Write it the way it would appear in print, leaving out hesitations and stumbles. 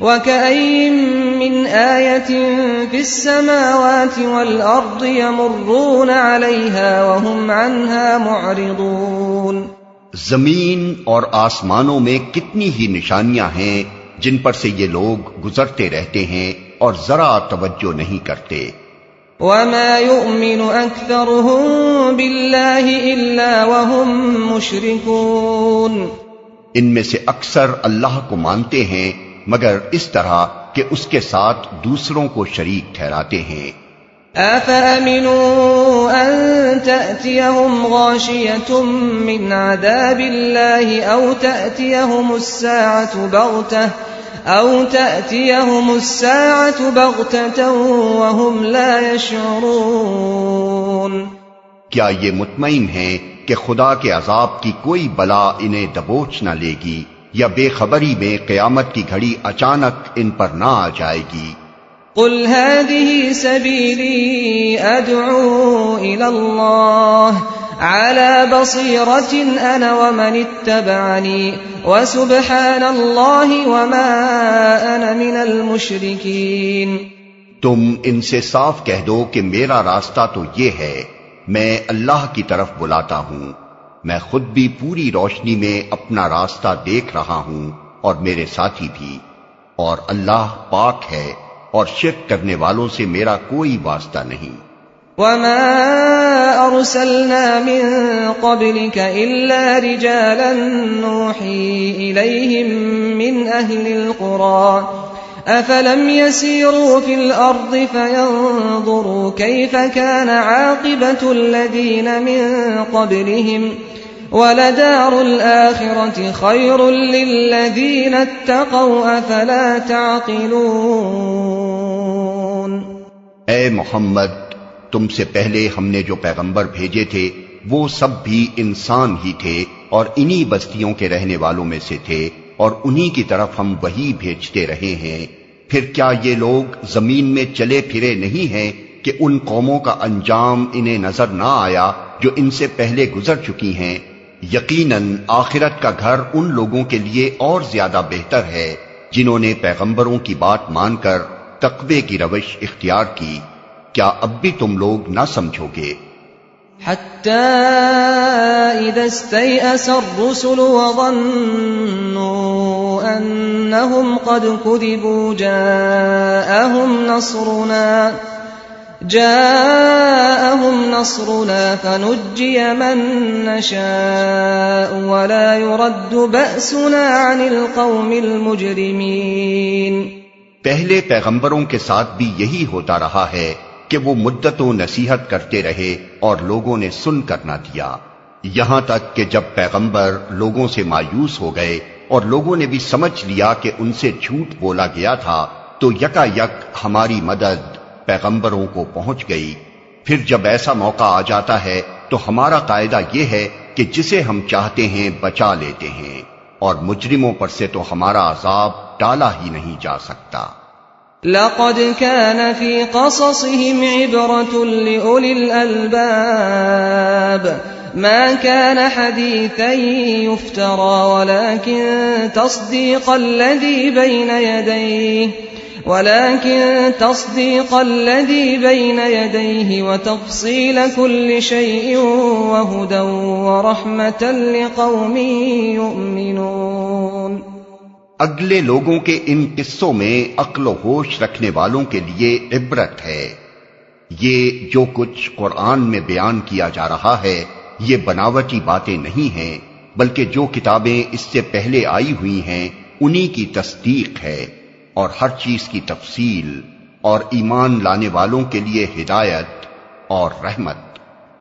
وَكَأَيِّن مِّنْ آيَةٍ فِي السَّمَاوَاتِ وَالْأَرْضِ يَمُرُّونَ عَلَيْهَا وَهُمْ عَنْهَا مُعْرِضُونَ زمین اور آسمانوں میں کتنی ہی نشانیاں ہیں جن پر سے یہ لوگ گزرتے رہتے ہیں اور ذرا توجہ نہیں کرتے۔ وَمَا يُؤْمِنُ أَكْثَرُهُم بِاللَّهِ إِلَّا وَهُم مُّشْرِكُونَ ان میں سے اکثر اللہ کو مانتے ہیں مگر اس طرح کہ اس کے ساتھ دوسروں کو شریک ٹھہراتے ہیں۔ أَفَأَمِنُوا أَن تَأْتِيَهُمْ غَاشِيَةٌ مِّنْ عَذَابِ اللَّهِ أَوْ تَأْتِيَهُمُ السَّاعَةُ بَغْتَةً وَهُمْ لَا يَشْعُرُونَ کیا یہ مطمئن ہیں کہ خدا کے عذاب کی کوئی بلا انہیں دبوچ نہ لے گی یا بے خبری میں قیامت کی گھڑی اچانک ان پر نہ آ جائے گی؟ قل هذه سبيلي أدعو إلى الله على بصيرة أنا ومن اتبعني وسبحان الله وما أنا من المشركين۔ تم ان سے صاف کہہ دو کہ میرا راستہ تو یہ ہے، میں اللہ کی طرف بلاتا ہوں، میں خود بھی پوری روشنی میں اپنا راستہ دیکھ رہا ہوں اور میرے ساتھی بھی، اور اللہ پاک ہے اور شرک کرنے والوں سے میرا کوئی واسطہ نہیں۔ وَمَا أَرْسَلْنَا مِن قَبْلِكَ إِلَّا رِجَالًا نُوحِي إِلَيْهِم مِّنْ أَهْلِ الْقُرَىٰ أَفَلَمْ يَسِيرُوا فِي الْأَرْضِ فَيَنظُرُوا كَيْفَ كَانَ عَاقِبَةُ الَّذِينَ مِن قَبْلِهِمْ وَلَدَارُ الْآخِرَةِ خَيْرٌ لِّلَّذِينَ اتَّقَوْا أَفَلَا تَعْقِلُونَ۔ اے محمد، تم سے پہلے ہم نے جو پیغمبر بھیجے تھے وہ سب بھی انسان ہی تھے اور انہی بستیوں کے رہنے والوں میں سے تھے، اور انہی کی طرف ہم وحی بھیجتے رہے ہیں۔ پھر کیا یہ لوگ زمین میں چلے پھرے نہیں ہیں کہ ان قوموں کا انجام انہیں نظر نہ آیا جو ان سے پہلے گزر چکی ہیں؟ یقیناً آخرت کا گھر ان لوگوں کے لیے اور زیادہ بہتر ہے جنہوں نے پیغمبروں کی بات مان کر تقوی کی روش اختیار کی۔ کیا اب بھی تم لوگ نہ سمجھو گے؟ حَتَّى إِذَا اسْتَيْأَسَ الرُّسُلُ وَظَنُّوا أَنَّهُمْ قَدْ كُذِبُوا جاءهم نصرنا فنجي من نشاء ولا يرد بأسنا عن القوم المجرمين۔ پہلے پیغمبروں کے ساتھ بھی یہی ہوتا رہا ہے کہ وہ مدتوں نصیحت کرتے رہے اور لوگوں نے سن کر نہ دیا، یہاں تک کہ جب پیغمبر لوگوں سے مایوس ہو گئے اور لوگوں نے بھی سمجھ لیا کہ ان سے جھوٹ بولا گیا تھا تو یکا یک ہماری مدد پیغمبروں کو پہنچ گئی۔ پھر جب ایسا موقع آ جاتا ہے تو ہمارا قاعدہ یہ ہے کہ جسے ہم چاہتے ہیں بچا لیتے ہیں، اور مجرموں پر سے تو ہمارا عذاب ٹالا ہی نہیں جا سکتا۔ لَقَدْ كَانَ فِي قَصَصِهِمْ عِبْرَةٌ لِأُولِي الْأَلْبَابِ مَا كَانَ حَدِيثًا يُفْتَرَى وَلَكِن تَصْدِيقَ الَّذِي بَيْنَ يَدَيْهِ وَتَفْصِيلَ كُلِّ شَيْءٍ وَهُدًى وَرَحْمَةً لِقَوْمٍ يُؤْمِنُونَ۔ اگلے لوگوں کے ان قصوں میں عقل و ہوش رکھنے والوں کے لیے عبرت ہے۔ یہ جو کچھ قرآن میں بیان کیا جا رہا ہے یہ بناوٹی باتیں نہیں ہیں، بلکہ جو کتابیں اس سے پہلے آئی ہوئی ہیں انہی کی تصدیق ہے، اور ہر چیز کی تفصیل، اور ایمان لانے والوں کے لیے ہدایت اور رحمت۔